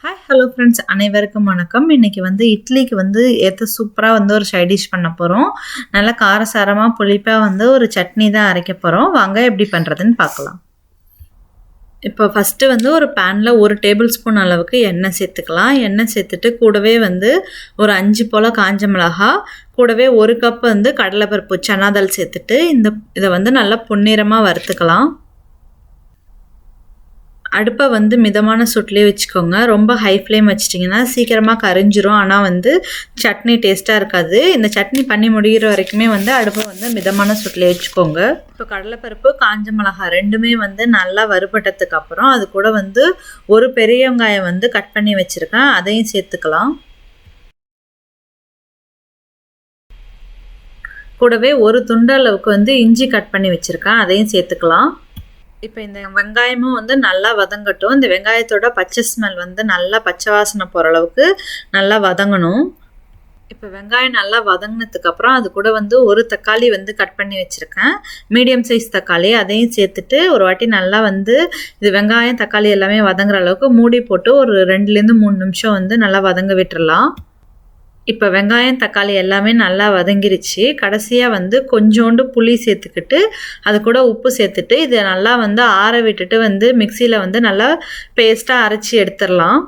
Hi hello friends, அனைவருக்கும் வணக்கம். இன்றைக்கி இட்லிக்கு ஏற்ற சூப்பராக ஒரு சைட் டிஷ் பண்ண போகிறோம். நல்லா காரசாரமாக புளிப்பாக ஒரு சட்னி தான் அரைக்க போகிறோம். வாங்க எப்படி பண்ணுறதுன்னு பார்க்கலாம். இப்போ ஃபஸ்ட்டு ஒரு பேனில் 1 டேபிள் ஸ்பூன் அளவுக்கு எண்ணெய் சேர்த்துக்கலாம். எண்ணெய் சேர்த்துட்டு கூடவே ஒரு 5 போல் காஞ்ச மிளகா, கூடவே 1 கப் கடலைப்பருப்பு சனா தால் சேர்த்துட்டு இதை நல்லா பொன்னிறமாக வறுத்துக்கலாம். அடுப்பை மிதமான சூட்லேயே வச்சுக்கோங்க. ரொம்ப ஹை ஃப்ளேம் வச்சிட்டிங்கன்னா சீக்கிரமாக கரிஞ்சிரும். ஆனால் சட்னி டேஸ்ட்டாக இருக்காது. இந்த சட்னி பண்ணி முடிகிற வரைக்குமே அடுப்பை மிதமான சூட்லேயே வச்சுக்கோங்க. இப்போ கடலைப்பருப்பு காஞ்ச மிளகா ரெண்டுமே நல்லா வறுபட்டதுக்கு அப்புறம் அது கூட ஒரு பெரிய வெங்காயம் கட் பண்ணி வச்சுருக்கேன், அதையும் சேர்த்துக்கலாம். கூடவே ஒரு துண்டு அளவுக்கு இஞ்சி கட் பண்ணி வச்சுருக்கேன், அதையும் சேர்த்துக்கலாம். இப்போ இந்த வெங்காயமும் நல்லா வதங்கட்டும். இந்த வெங்காயத்தோட பச்சை ஸ்மெல் நல்லா பச்சை வாசனை போகிற அளவுக்கு நல்லா வதங்கணும். இப்போ வெங்காயம் நல்லா வதங்கினதுக்கப்புறம் அது கூட ஒரு தக்காளி கட் பண்ணி வச்சுருக்கேன், மீடியம் சைஸ் தக்காளி, அதையும் சேர்த்துட்டு ஒரு வாட்டி நல்லா இது வெங்காயம் தக்காளி எல்லாமே வதங்குற அளவுக்கு மூடி போட்டு ஒரு 2லேருந்து 3 நிமிஷம் நல்லா வதங்க விட்டுறலாம். இப்போ வெங்காயம் தக்காளி எல்லாமே நல்லா வதங்கிருச்சு. கடைசியாக கொஞ்சோண்டு புளி சேர்த்துக்கிட்டு அது கூட உப்பு சேர்த்துட்டு இதை நல்லா ஆற விட்டுட்டு மிக்சியில் நல்லா பேஸ்ட்டாக அரைச்சி எடுத்துடலாம்.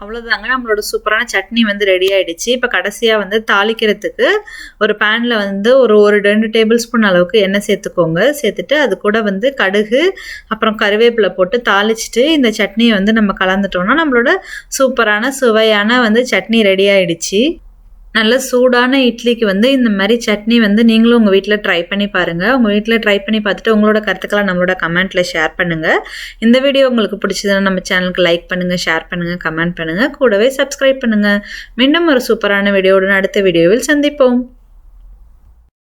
அவ்வளோதாங்க, நம்மளோட சூப்பரான சட்னி ரெடி ஆகிடுச்சு. இப்போ கடைசியாக தாளிக்கிறதுக்கு ஒரு பேனில் ஒரு 2 டேபிள் ஸ்பூன் அளவுக்கு எண்ணெய் சேர்த்துக்கோங்க. சேர்த்துட்டு அது கூட கடுகு அப்புறம் கருவேப்பிலை போட்டு தாளிச்சிட்டு இந்த சட்னியை நம்ம கலந்துட்டோம்னா நம்மளோட சூப்பரான சுவையான சட்னி ரெடி ஆகிடுச்சு. நல்ல சூடான இட்லிக்கு இந்த மாதிரி சட்னி நீங்களும் உங்கள் வீட்டில் ட்ரை பண்ணி பாருங்கள். உங்கள் வீட்டில் ட்ரை பண்ணி பார்த்துட்டு உங்களோட கருத்துக்களை நம்மளோட கமெண்ட்டில் ஷேர் பண்ணுங்கள். இந்த வீடியோ உங்களுக்கு பிடிச்சதுன்னா நம்ம சேனலுக்கு லைக் பண்ணுங்கள், ஷேர் பண்ணுங்கள், கமெண்ட் பண்ணுங்கள், கூடவே சப்ஸ்கிரைப் பண்ணுங்கள். மீண்டும் ஒரு சூப்பரான வீடியோவுடன் அடுத்த வீடியோவில் சந்திப்போம்.